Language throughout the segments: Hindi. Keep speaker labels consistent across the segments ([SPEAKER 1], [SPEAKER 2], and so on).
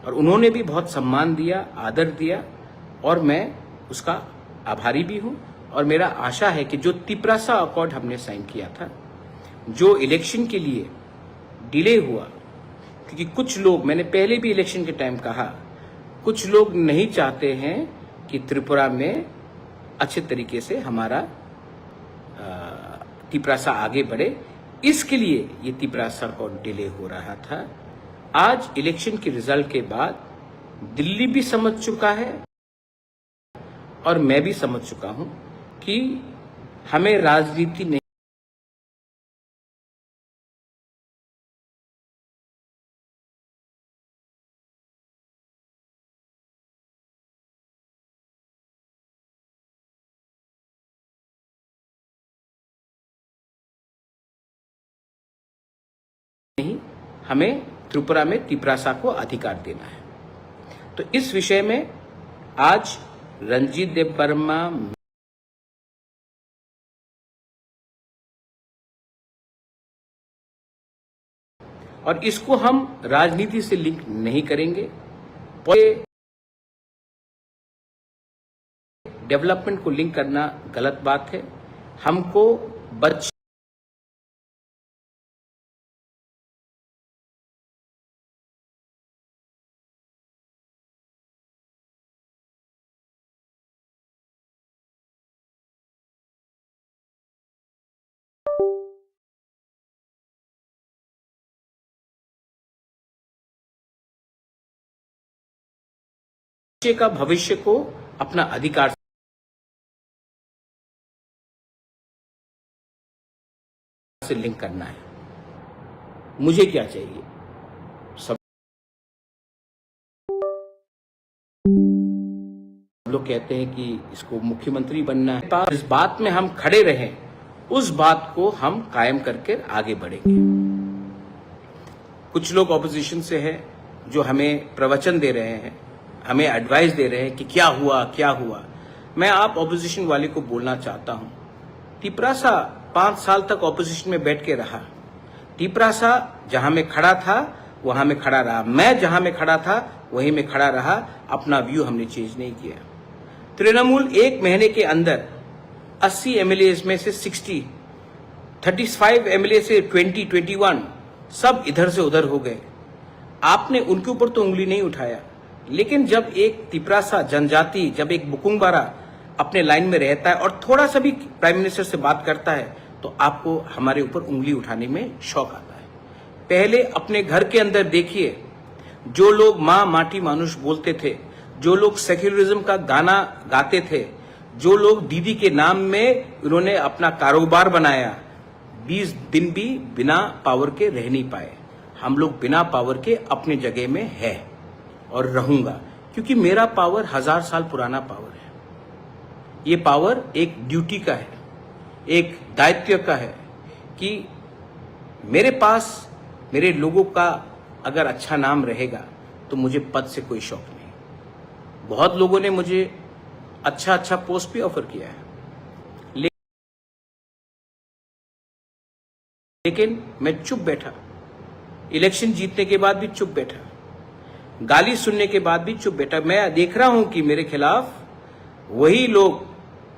[SPEAKER 1] और उन्होंने भी बहुत सम्मान दिया, आदर दिया, और मैं उसका आभारी भी हूं। और मेरा आशा है कि जो तिपरासा अकॉर्ड हमने साइन किया था, जो इलेक्शन के लिए डिले हुआ, क्योंकि कुछ लोग, मैंने पहले भी इलेक्शन के टाइम कहा, कुछ लोग नहीं चाहते हैं कि त्रिपुरा में अच्छे तरीके से हमारा तिपरासा आगे बढ़े, इसके लिए ये तिपरासा को डिले हो रहा था। आज इलेक्शन के रिजल्ट के बाद दिल्ली भी समझ चुका है और मैं भी समझ चुका हूं कि हमें राजनीति नहीं हमें त्रिपुरा में तिपरासा को अधिकार देना है। तो इस विषय में आज रणजीत देव वर्मा और इसको हम राजनीति से लिंक नहीं करेंगे। डेवलपमेंट को लिंक करना गलत बात है। हमको बच्चे का भविष्य को अपना अधिकार से लिंक करना है। मुझे क्या चाहिए? सब लोग कहते हैं कि इसको मुख्यमंत्री बनना है। इस बात में हम खड़े रहें, उस बात को हम कायम करके आगे बढ़ेंगे। कुछ लोग ऑपोजिशन से हैं जो हमें प्रवचन दे रहे हैं, हमें एडवाइस दे रहे हैं कि क्या हुआ क्या हुआ। मैं आप ऑपोजिशन वाले को बोलना चाहता हूं, तिपरासा 5 साल तक ऑपोजिशन में बैठ के रहा। तिपरासा जहां में खड़ा था वहां में खड़ा रहा, मैं जहां में खड़ा था वहीं में खड़ा रहा। अपना व्यू हमने चेंज नहीं किया। तृणमूल 1 महीने के अंदर 80 एमएलए में से 60, 35 एमएलए से 20, 21 सब इधर से उधर हो गए। आपने उनके ऊपर तो उंगली नहीं उठाया, लेकिन जब एक तिपरासा जनजाति, जब एक बुकुंगबारा अपने लाइन में रहता है और थोड़ा सा भी प्राइम मिनिस्टर से बात करता है तो आपको हमारे ऊपर उंगली उठाने में शौक आता है। पहले अपने घर के अंदर देखिए, जो लोग माँ माटी मानुष बोलते थे, जो लोग सेक्युलरिज्म का गाना गाते थे, जो लोग दीदी के नाम में उन्होंने अपना कारोबार बनाया, 20 दिन भी बिना पावर के रह नहीं पाए। हम लोग बिना पावर के अपने जगह में है और रहूंगा, क्योंकि मेरा पावर 1000 साल पुराना पावर है। ये पावर एक ड्यूटी का है, एक दायित्व का है कि मेरे पास मेरे लोगों का अगर अच्छा नाम रहेगा तो मुझे पद से कोई शौक नहीं। बहुत लोगों ने मुझे अच्छा पोस्ट भी ऑफर किया है, लेकिन मैं चुप बैठा। इलेक्शन जीतने के बाद भी चुप बैठा, गाली सुनने के बाद भी चुप बैठा। मैं देख रहा हूं कि मेरे खिलाफ वही लोग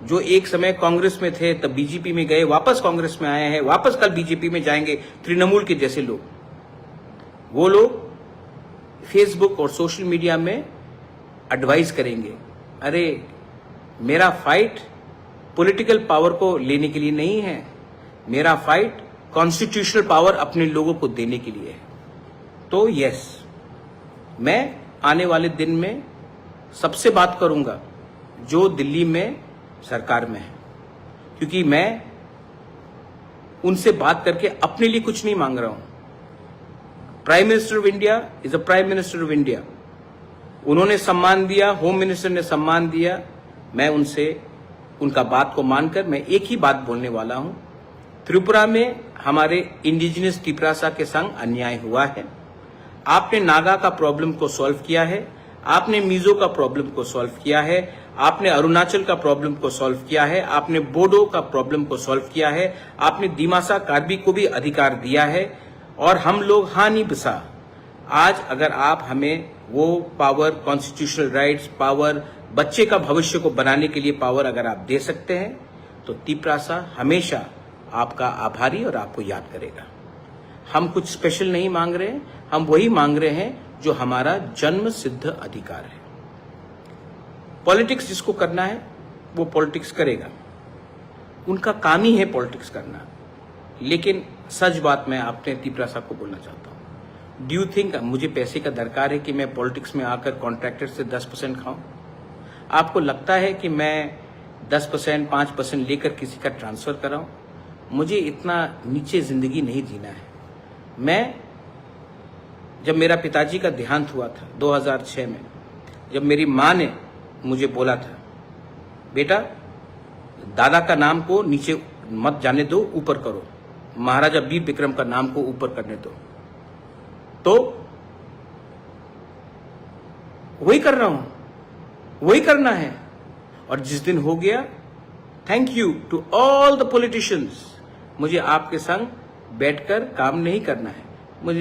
[SPEAKER 1] जो एक समय कांग्रेस में थे, तब बीजेपी में गए, वापस कांग्रेस में आए हैं, वापस कल बीजेपी में जाएंगे, तृणमूल के जैसे लोग, वो लोग फेसबुक और सोशल मीडिया में एडवाइस करेंगे। अरे मेरा फाइट पॉलिटिकल पावर को लेने के लिए नहीं है, मेरा फाइट कॉन्स्टिट्यूशनल पावर अपने लोगों को देने के लिए है। तो यस, मैं आने वाले दिन में सबसे बात करूंगा जो दिल्ली में सरकार में है, क्योंकि मैं उनसे बात करके अपने लिए कुछ नहीं मांग रहा हूं। Prime minister of India is a prime minister of India. उन्होंने सम्मान दिया, होम मिनिस्टर ने सम्मान दिया। मैं उनसे उनका बात को मानकर मैं एक ही बात बोलने वाला हूं, त्रिपुरा में हमारे इंडिजिनस तिपरासा के संग अन्याय हुआ है। आपने नागा का प्रॉब्लम को सॉल्व किया है, आपने मिजो का प्रॉब्लम को सॉल्व किया है, आपने अरुणाचल का प्रॉब्लम को सॉल्व किया है, आपने बोडो का प्रॉब्लम को सॉल्व किया है, आपने दिमासा कार्बी को भी अधिकार दिया है, और हम लोग हाँ नहीं बसा। आज अगर आप हमें वो पावर, कॉन्स्टिट्यूशनल राइट्स, पावर, बच्चे का भविष्य को बनाने के लिए पावर अगर आप दे सकते हैं तो तिपरासा हमेशा आपका आभारी और आपको याद करेगा। हम कुछ स्पेशल नहीं मांग रहे हैं, हम वही मांग रहे हैं जो हमारा जन्म सिद्ध अधिकार है। पॉलिटिक्स जिसको करना है वो पॉलिटिक्स करेगा, उनका काम ही है पॉलिटिक्स करना। लेकिन सच बात मैं अपने तिपरासा को बोलना चाहता हूं, डू यू थिंक मुझे पैसे का दरकार है कि मैं पॉलिटिक्स में आकर कॉन्ट्रैक्टर से 10% खाऊं? आपको लगता है कि मैं 10%, 5% लेकर किसी का ट्रांसफर कराऊं? मुझे इतना नीचे जिंदगी नहीं जीना है। मैं जब मेरा पिताजी का देहांत हुआ था 2006 में, जब मेरी माँ ने मुझे बोला था, बेटा दादा का नाम को नीचे मत जाने दो, ऊपर करो, महाराजा वीर विक्रम का नाम को ऊपर करने दो, तो वही कर रहा हूं, वही करना है। और जिस दिन हो गया, thank you to all the politicians, मुझे आपके संग बैठकर काम नहीं करना है,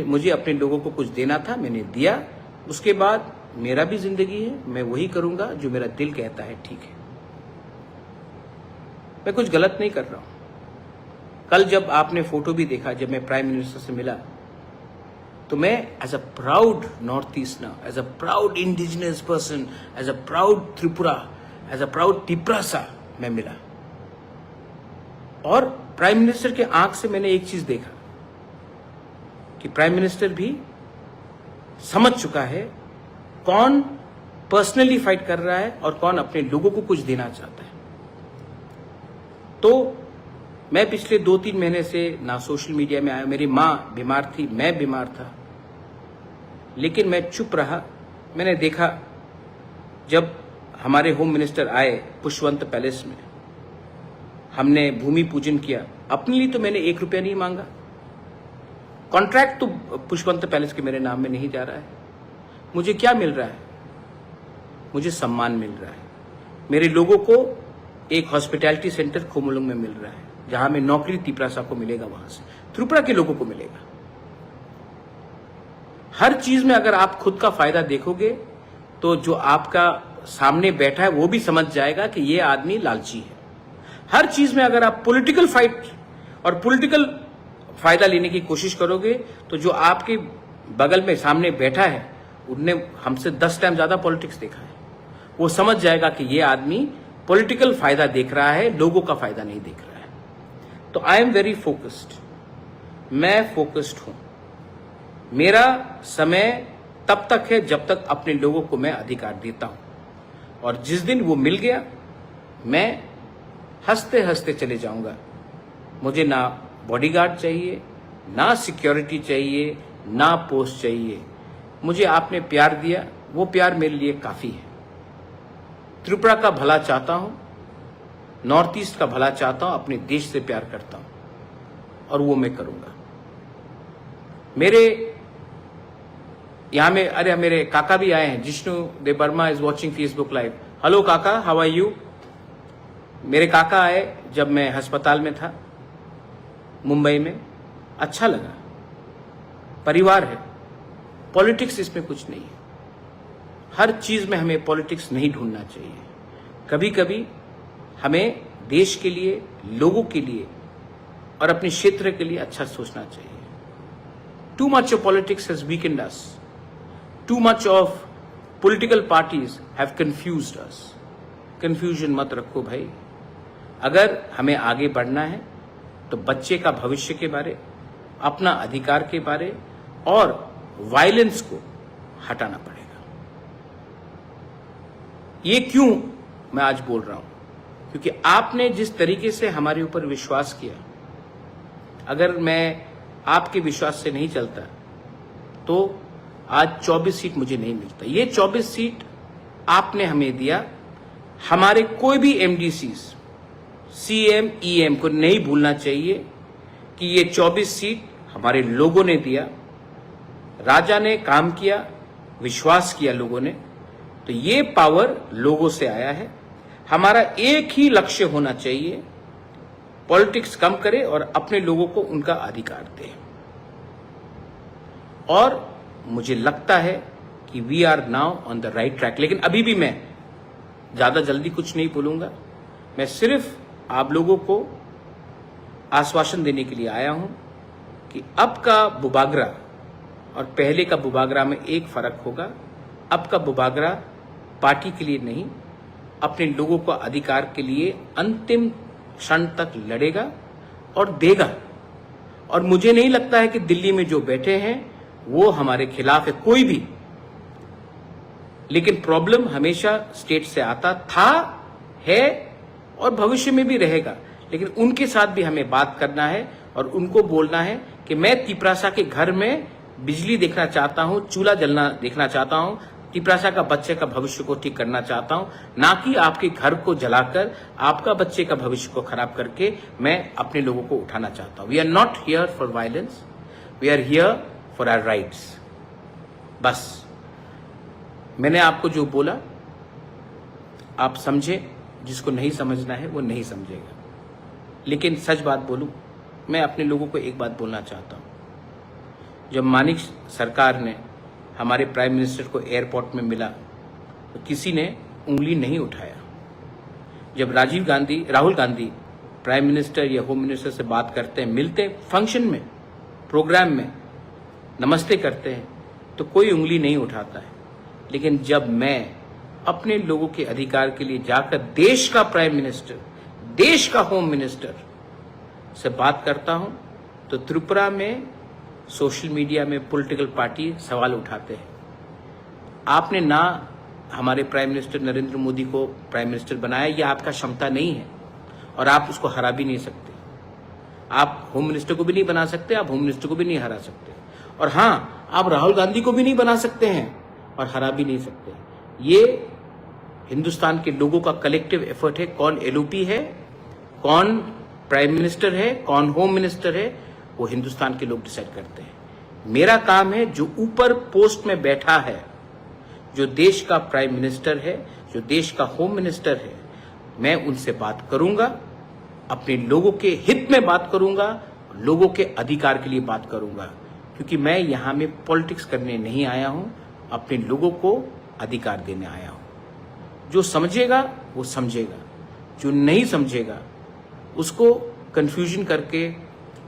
[SPEAKER 1] मुझे अपने लोगों को कुछ देना था, मैंने दिया। उसके बाद मेरा भी जिंदगी है, मैं वही करूंगा जो मेरा दिल कहता है ठीक है। मैं कुछ गलत नहीं कर रहा हूं। कल जब आपने फोटो भी देखा, जब मैं प्राइम मिनिस्टर से मिला, तो मैं as a proud north easterner, as a proud indigenous person, as a proud Tripura, as a proud Tiprasa मैं मिला। और प्राइम मिनिस्टर के आंख से मैंने एक चीज देखा कि प्राइम मिनिस्टर भी समझ चुका है कौन पर्सनली फाइट कर रहा है और कौन अपने लोगों को कुछ देना चाहता है। तो मैं पिछले 2-3 महीने से ना सोशल मीडिया में आया, मेरी माँ बीमार थी, मैं बीमार था, लेकिन मैं चुप रहा। मैंने देखा जब हमारे होम मिनिस्टर आए पुष्पवंत पैलेस में, हमने भूमि पूजन किया। अपने लिए तो मैंने 1 रुपया नहीं मांगा, कॉन्ट्रैक्ट तो पुष्पवंत पैलेस के मेरे नाम में नहीं जा रहा है। मुझे क्या मिल रहा है? मुझे सम्मान मिल रहा है। मेरे लोगों को एक हॉस्पिटैलिटी सेंटर खोमलुंग में मिल रहा है, जहां में नौकरी तिपरासा को मिलेगा, वहां से त्रिपुरा के लोगों को मिलेगा। हर चीज में अगर आप खुद का फायदा देखोगे तो जो आपका सामने बैठा है वो भी समझ जाएगा कि ये आदमी लालची है। हर चीज में अगर आप पॉलिटिकल फाइट और पॉलिटिकल फायदा लेने की कोशिश करोगे तो जो आपके बगल में सामने बैठा है, उनने हमसे 10 टाइम ज्यादा पॉलिटिक्स देखा है, वो समझ जाएगा कि ये आदमी पॉलिटिकल फायदा देख रहा है, लोगों का फायदा नहीं देख रहा है। तो आई एम वेरी फोकस्ड, मैं फोकस्ड हूं। मेरा समय तब तक है जब तक अपने लोगों को मैं अधिकार देता हूं, और जिस दिन वो मिल गया मैं हंसते हंसते चले जाऊंगा। मुझे ना बॉडीगार्ड चाहिए, ना सिक्योरिटी चाहिए, ना पोस्ट चाहिए। मुझे आपने प्यार दिया, वो प्यार मेरे लिए काफी है। त्रिपुरा का भला चाहता हूं, नॉर्थ ईस्ट का भला चाहता हूं, अपने देश से प्यार करता हूं और वो मैं करूंगा। मेरे यहां में अरे मेरे काका भी आए हैं, Jishnu Dev Varma is watching Facebook live. Hello काका, हाउ आर यू? मेरे काका आए जब मैं अस्पताल में था मुंबई में, अच्छा लगा। परिवार है, पॉलिटिक्स इसमें कुछ नहीं है। हर चीज में हमें पॉलिटिक्स नहीं ढूंढना चाहिए। कभी कभी हमें देश के लिए, लोगों के लिए और अपने क्षेत्र के लिए अच्छा सोचना चाहिए। Too much of politics has weekend us, too much of political parties have confused us. Confusion मत रखो भाई। अगर हमें आगे बढ़ना है तो बच्चे का भविष्य के बारे, अपना अधिकार के बारे और वायलेंस को हटाना पड़ेगा। ये क्यों मैं आज बोल रहा हूं? क्योंकि आपने जिस तरीके से हमारे ऊपर विश्वास किया, अगर मैं आपके विश्वास से नहीं चलता तो आज 24 सीट मुझे नहीं मिलता। ये 24 सीट आपने हमें दिया। हमारे कोई भी एमडीसीज, सीएम, ईएम को नहीं भूलना चाहिए कि ये 24 सीट हमारे लोगों ने दिया। राजा ने काम किया, विश्वास किया लोगों ने, तो ये पावर लोगों से आया है। हमारा एक ही लक्ष्य होना चाहिए, पॉलिटिक्स कम करे और अपने लोगों को उनका अधिकार दे। और मुझे लगता है कि we are now on the right track. लेकिन अभी भी मैं ज़्यादा जल्दी कुछ नहीं बोलूँगा। मैं सिर्फ आप लोगों को आश्वासन देने के लिए आया हूँ कि अब का बुबागरा और पहले का बुबागरा में एक फ़र्क होगा। अब का बुबागरा पार्टी के लिए नहीं, अपने लोगों को अधिकार के लिए अंतिम क्षण तक लड़ेगा और देगा। और मुझे नहीं लगता है कि दिल्ली में जो बैठे हैं वो हमारे खिलाफ है, कोई भी। लेकिन प्रॉब्लम हमेशा स्टेट से आता था, है और भविष्य में भी रहेगा। लेकिन उनके साथ भी हमें बात करना है और उनको बोलना है कि मैं तिपरासा के घर में बिजली देखना चाहता हूं, चूल्हा जलना देखना चाहता हूं, तिपरासा का बच्चे का भविष्य को ठीक करना चाहता हूं, ना कि आपके घर को जलाकर आपका बच्चे का भविष्य को खराब करके मैं अपने लोगों को उठाना चाहता हूं। We are not here for violence, we are here for our rights. बस मैंने आपको जो बोला आप समझे, जिसको नहीं समझना है वो नहीं समझेगा। लेकिन सच बात बोलूं, मैं अपने लोगों को एक बात बोलना चाहता हूं। जब मानिक सरकार ने हमारे प्राइम मिनिस्टर को एयरपोर्ट में मिला तो किसी ने उंगली नहीं उठाया। जब राहुल गांधी प्राइम मिनिस्टर या होम मिनिस्टर से बात करते हैं, मिलते हैं फंक्शन में, प्रोग्राम में, नमस्ते करते हैं, तो कोई उंगली नहीं उठाता है। लेकिन जब मैं अपने लोगों के अधिकार के लिए जाकर देश का प्राइम मिनिस्टर, देश का होम मिनिस्टर से बात करता हूं तो त्रिपुरा में सोशल मीडिया में पॉलिटिकल पार्टी सवाल उठाते हैं। आपने ना हमारे प्राइम मिनिस्टर नरेंद्र मोदी को प्राइम मिनिस्टर बनाया, यह आपका क्षमता नहीं है और आप उसको हरा भी नहीं सकते। आप होम मिनिस्टर को भी नहीं बना सकते, आप होम मिनिस्टर को भी नहीं हरा सकते। और हाँ, आप राहुल गांधी को भी नहीं बना सकते हैं और हरा भी नहीं सकते। ये हिंदुस्तान के लोगों का कलेक्टिव एफर्ट है। कौन एलओपी है, कौन प्राइम मिनिस्टर है, कौन होम मिनिस्टर है, वो हिंदुस्तान के लोग डिसाइड करते हैं। मेरा काम है जो ऊपर पोस्ट में बैठा है, जो देश का प्राइम मिनिस्टर है, जो देश का होम मिनिस्टर है, मैं उनसे बात करूंगा, अपने लोगों के हित में बात करूंगा, लोगों के अधिकार के लिए बात करूंगा। क्योंकि मैं यहां में पॉलिटिक्स करने नहीं आया हूं, अपने लोगों को अधिकार देने आया हूं। जो समझेगा वो समझेगा, जो नहीं समझेगा उसको कंफ्यूजन करके,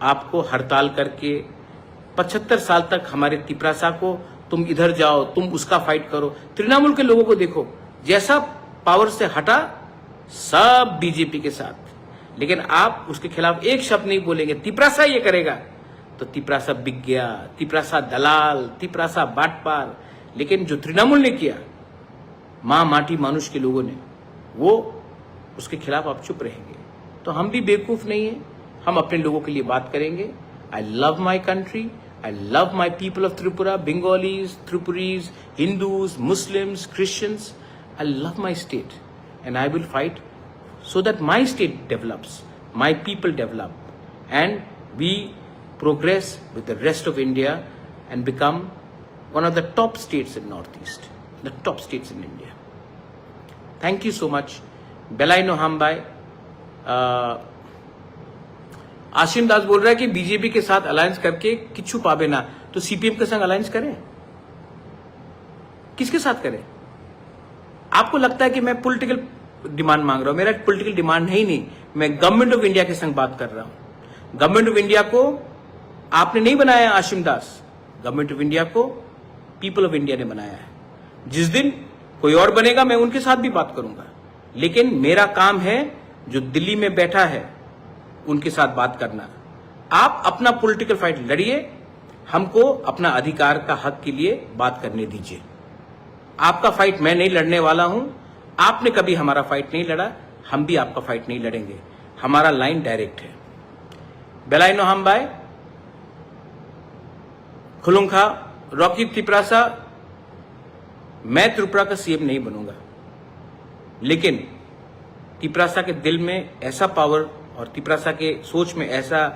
[SPEAKER 1] आपको हड़ताल करके 75 साल तक हमारे तिपरासा को तुम इधर जाओ, तुम उसका फाइट करो। तृणमूल के लोगों को देखो, जैसा पावर से हटा सब बीजेपी के साथ, लेकिन आप उसके खिलाफ एक शब्द नहीं बोलेंगे, तिपरासा ये करेगा तो तिपरासा बिक गया, तिपरासा दलाल, तिपरासा बाटपार। लेकिन जो तृणमूल ने किया, मां माटी मानुष के लोगों ने, वो उसके खिलाफ आप चुप रहेंगे। तो हम भी बेवकूफ नहीं है, हम अपने लोगों के लिए बात करेंगे। I love my country, I love my people of Tripura, Bengalis, Tripuris, Hindus, Muslims, Christians. I love my state and I will fight so that my state develops, my people develop, and we progress with the rest of India and become one of the top states in Northeast, the top states in India. Thank you so much. Belai no Hambai. Ashim Das बोल रहा है कि बीजेपी के साथ अलायंस करके किच्छु पावे ना, तो सीपीएम के संग अलायंस करें। किसके साथ करें? आपको लगता है कि मैं पॉलिटिकल डिमांड मांग रहा हूं, मेरा पॉलिटिकल डिमांड है ही नहीं। मैं गवर्नमेंट ऑफ इंडिया के संग बात कर रहा हूं। गवर्नमेंट ऑफ इंडिया को आपने नहीं बनाया आशिम दास, गवर्नमेंट ऑफ इंडिया को पीपल ऑफ इंडिया ने बनाया है। जिस दिन कोई और बनेगा मैं उनके साथ भी बात करूंगा, लेकिन मेरा काम है जो दिल्ली में बैठा है उनके साथ बात करना। आप अपना पॉलिटिकल फाइट लड़िए, हमको अपना अधिकार का हक के लिए बात करने दीजिए। आपका फाइट मैं नहीं लड़ने वाला हूं, आपने कभी हमारा फाइट नहीं लड़ा, हम भी आपका फाइट नहीं लड़ेंगे। हमारा लाइन डायरेक्ट है। बेलाइनो हम बाय खुलुंखा रॉकी तिपरासा, मैं त्रिपुरा का सीएम नहीं बनूंगा, लेकिन तिपरासा के दिल में ऐसा पावर और तिपरासा के सोच में ऐसा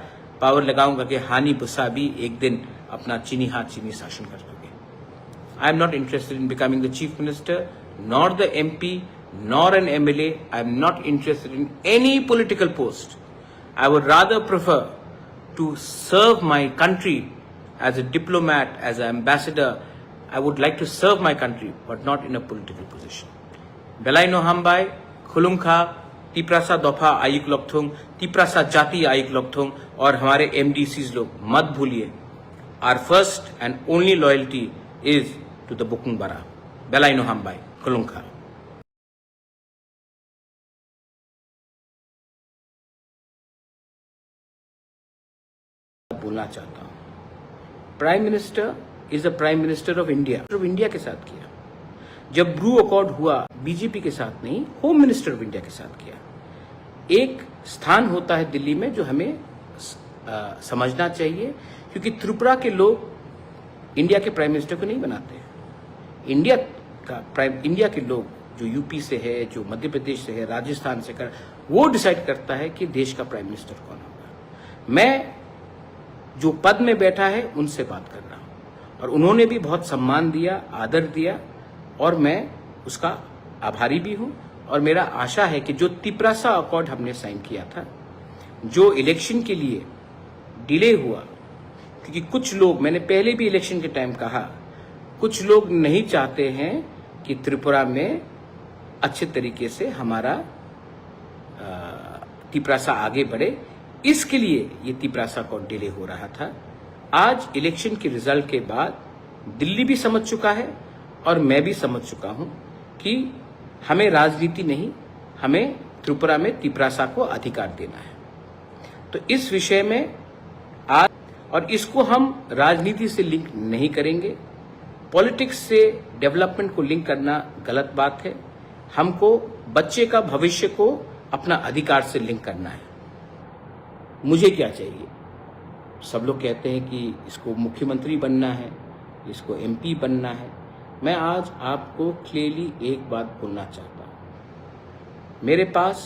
[SPEAKER 1] पावर लगाऊंगा कि हानि बुसा भी एक दिन अपना चीनी हाथ चीनी शासन कर सके। I am not interested in becoming the chief minister, nor the MP, nor an MLA. I am not interested in any political post. I would rather prefer to serve my country as a diplomat, as an ambassador, I would like to serve my country, but not in a political position. Belai no hambai, khulungkha, Tiprasa दोफा आयुक लोकथुंग, तिप्रासा जाति आयुक लोकथुंग और हमारे MDCs लोग मत भूलिए, our first and only loyalty is to the Bukung Bara. Belai no hambai, khulungkha. बोलना चाहता हूं, prime minister is the prime minister of India के साथ किया। जब ब्रू अकॉर्ड हुआ बीजेपी के साथ नहीं, होम मिनिस्टर ऑफ इंडिया के साथ किया। एक स्थान होता है दिल्ली में जो हमें समझना चाहिए, क्योंकि त्रिपुरा के लोग इंडिया के प्राइम मिनिस्टर को नहीं बनाते। इंडिया के लोग जो यूपी से है, जो मध्य प्रदेश से है, राजस्थान से कर, वो डिसाइड करता है कि देश का प्राइम मिनिस्टर कौन होगा। मैं जो पद में बैठा है उनसे बात कर रहा हूं, और उन्होंने भी बहुत सम्मान दिया, आदर दिया, और मैं उसका आभारी भी हूं। और मेरा आशा है कि जो तिप्रासा अकॉर्ड हमने साइन किया था, जो इलेक्शन के लिए डिले हुआ, क्योंकि कुछ लोग, मैंने पहले भी इलेक्शन के टाइम कहा, कुछ लोग नहीं चाहते हैं कि त्रिपुरा में अच्छे तरीके से हमारा तिप्रासा आगे बढ़े, इसके लिए ये तिप्रासा को डिले हो रहा था। आज इलेक्शन के रिजल्ट के बाद दिल्ली भी समझ चुका है और मैं भी समझ चुका हूं कि हमें राजनीति नहीं, हमें त्रिपुरा में तिप्रासा को अधिकार देना है। तो इस विषय में आज, और इसको हम राजनीति से लिंक नहीं करेंगे, पॉलिटिक्स से डेवलपमेंट को लिंक करना गलत बात है। हमको बच्चे का भविष्य को अपना अधिकार से लिंक करना है। मुझे क्या चाहिए? सब लोग कहते हैं कि इसको मुख्यमंत्री बनना है, इसको MP बनना है। मैं आज आपको क्लियरली एक बात बोलना चाहता हूं, मेरे पास